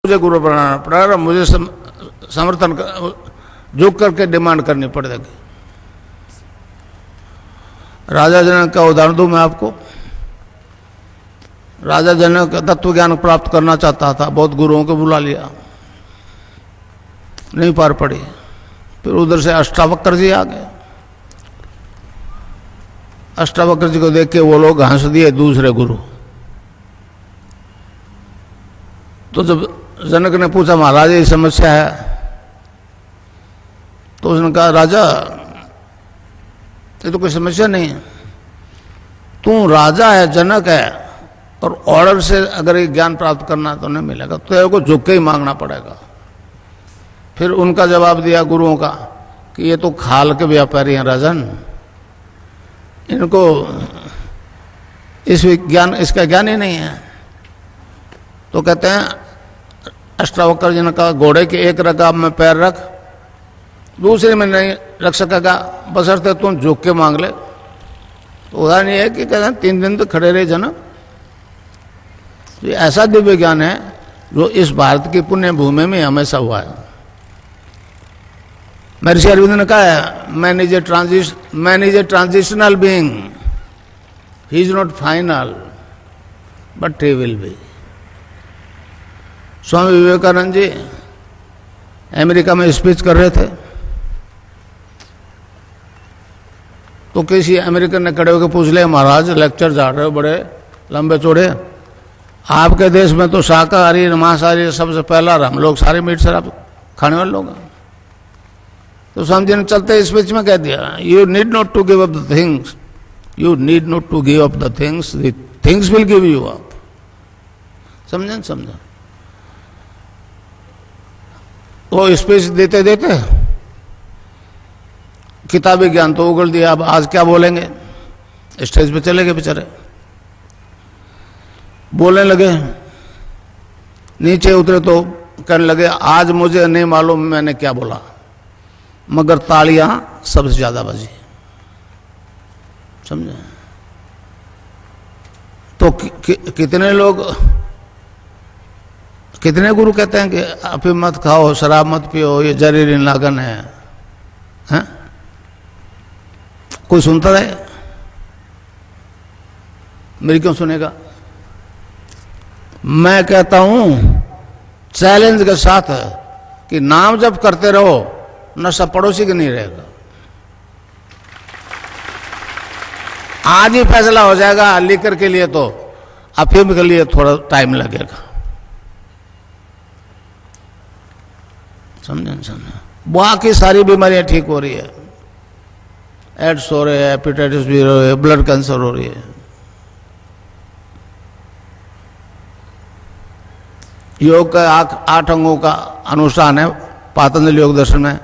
मुझे गुरु बनाना पड़ेगा, मुझे समर्थन झुक करके डिमांड करनी पड़ेगी। राजा जनक का उदाहरण दूं मैं आपको। राजा जनक तत्व ज्ञान प्राप्त करना चाहता था, बहुत गुरुओं को बुला लिया, नहीं पार पड़ी। फिर उधर से अष्टावक्र जी आ गए। अष्टावक्र जी को देख के वो लोग हंस दिए, दूसरे गुरु। तो जब जनक ने पूछा महाराज ये समस्या है, तो उसने कहा राजा ये तो कोई समस्या नहीं है, तू राजा है, जनक है, और ऑर्डर से अगर ये ज्ञान प्राप्त करना तो नहीं मिलेगा, तो तेरे को झुक के ही मांगना पड़ेगा। फिर उनका जवाब दिया गुरुओं का कि ये तो खाल के व्यापारी हैं राजन, इनको इसका ज्ञान ही नहीं है। तो कहते हैं अष्टावक्र जी ने कहा घोड़े के एक रकाब में पैर रख, दूसरे में नहीं रख सकेगा, बशर्ते तुम झुक के मांग ले। तो उदाहरण ये है कि कहते हैं 3 दिन तो खड़े रहे जनक। तो ऐसा दिव्य ज्ञान है जो इस भारत की पुण्य भूमि में हमेशा हुआ है। महर्षि अरविंद ने कहा है man is a transitional being, he is not final but he will be. Swami Vivekananda ji America में स्पीच कर रहे थे, तो किसी अमेरिकन ने खड़े होकर पूछ लिया महाराज लेक्चर झाड़ रहे हो बड़े लंबे चौड़े, आपके देश में तो शाकाहारी मांसाहारी सबसे पहला हम लोग सारे मीट शराब खाने वाले लोग हैं। तो स्वामी जी ने चलते स्पीच में कह दिया you need not to give up the things, you need not to give up the things, the things will give you up. समझे समझा? वो स्पीच देते देते किताबी ज्ञान तो उगल दिया, अब आज क्या बोलेंगे, स्टेज पे चले गए बेचारे, बोलने लगे। नीचे उतरे तो कहने लगे आज मुझे नहीं मालूम मैंने क्या बोला, मगर तालियां सबसे ज्यादा बजी। समझे? तो कितने लोग, कितने गुरु कहते हैं कि अफीम मत खाओ, शराब मत पियो, ये जहरीली नागन है, हैं? कोई सुनता है? मेरी क्यों सुनेगा? मैं कहता हूं चैलेंज के साथ कि नाम जप करते रहो, नशा पड़ोसी का नहीं रहेगा। आज ही फैसला हो जाएगा, लीकर के लिए तो अफीम के लिए थोड़ा टाइम लगेगा। समझे समझे? बाकी सारी बीमारियां ठीक हो रही है, एड्स हो रहे हैं, हेपेटाइटिस भी हो रही है, ब्लड कैंसर हो रही है। योग का 8 अंगों का अनुष्ठान है पातंजलि योग दर्शन में।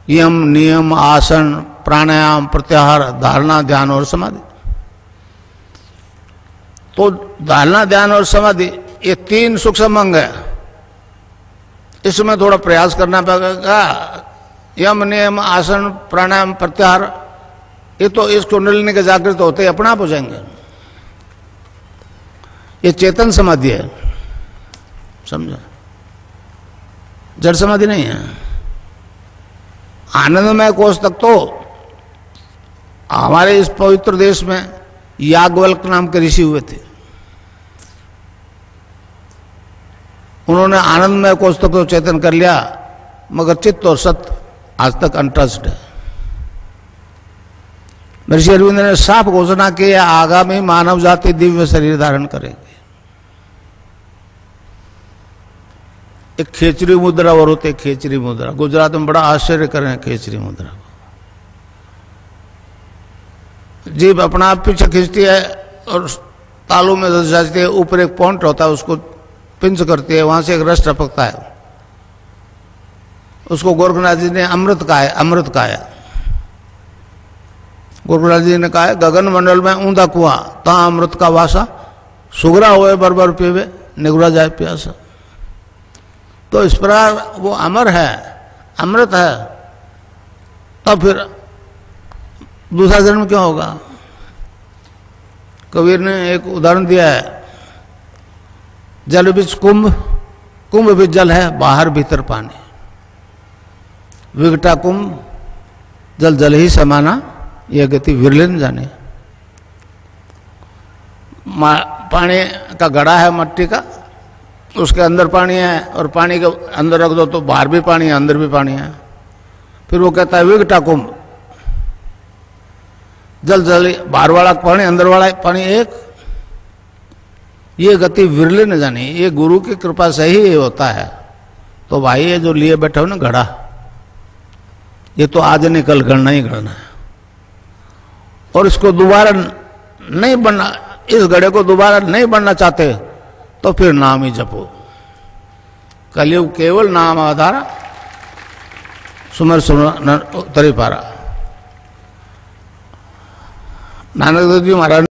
यम नियम आसन प्राणायाम प्रत्याहार धारणा ध्यान और समाधि। तो धारणा ध्यान और समाधि ये 3 सूक्ष्म अंग है, इसमें थोड़ा प्रयास करना पड़ेगा। यम नियम आसन प्राणायाम प्रत्याहार ये तो इस कुंडलिनी के जागृत होते ही अपने आप हो जाएंगे। ये चेतन समाधि है, समझो? जड़ समाधि नहीं है। आनंदमय कोष तक तो हमारे इस पवित्र देश में याज्ञवल्क्य नाम के ऋषि हुए थे, उन्होंने आनंदमय कोष तक तो चेतन कर लिया, मगर चित्त और सत्य आज तक अनटच्ड है। महर्षि अरविंद ने साफ घोषणा की आगामी मानव जाति दिव्य शरीर धारण करेगी। एक खेचरी मुद्रा और होते, खेचरी मुद्रा गुजरात में बड़ा आश्चर्य करें खेचरी मुद्रा को। जीभ अपना आप पीछे खींचती है और तालू में धस जाती है, ऊपर एक पॉइंट होता है उसको पिंच करती है, वहां से एक रस टपकता है, उसको गोरखनाथ जी ने अमृत कहा है, अमृत कहा है। गोरखनाथ जी ने कहा है गगन मंडल में ऊंधा कुआं ता अमृत का वासा, सुगरा हुए बरबर पीवे निगुरा जाए प्यासा। तो इस प्रकार वो अमर है, अमृत है, तो फिर दूसरा जन्म क्यों होगा? कबीर ने एक उदाहरण दिया है, जल बिच कुंभ कुंभ भी जल है, बाहर भीतर पानी। विकटा कुंभ जल जल ही समाना, यह गति विरले न जाने। पानी का घड़ा है मट्टी का, उसके अंदर पानी है, और पानी के अंदर रख दो तो बाहर भी पानी है, अंदर भी पानी है। फिर वो कहता है विकटा कुंभ जल जल, बाहर वाला पानी अंदर वाला पानी एक। ये गति विरले न जानी, ये गुरु की कृपा से ही होता है। तो भाई ये जो लिए बैठे हो ना घड़ा, ये तो आज नहीं कल गढ़ना ही गढ़ना है, और इसको दोबारा नहीं बनना, इस घड़े को दोबारा नहीं बनना चाहते तो फिर नाम ही जपो। कलयुग केवल नाम आधारा, सुमर सुमर तरी पारा। नानक देव जी महाराज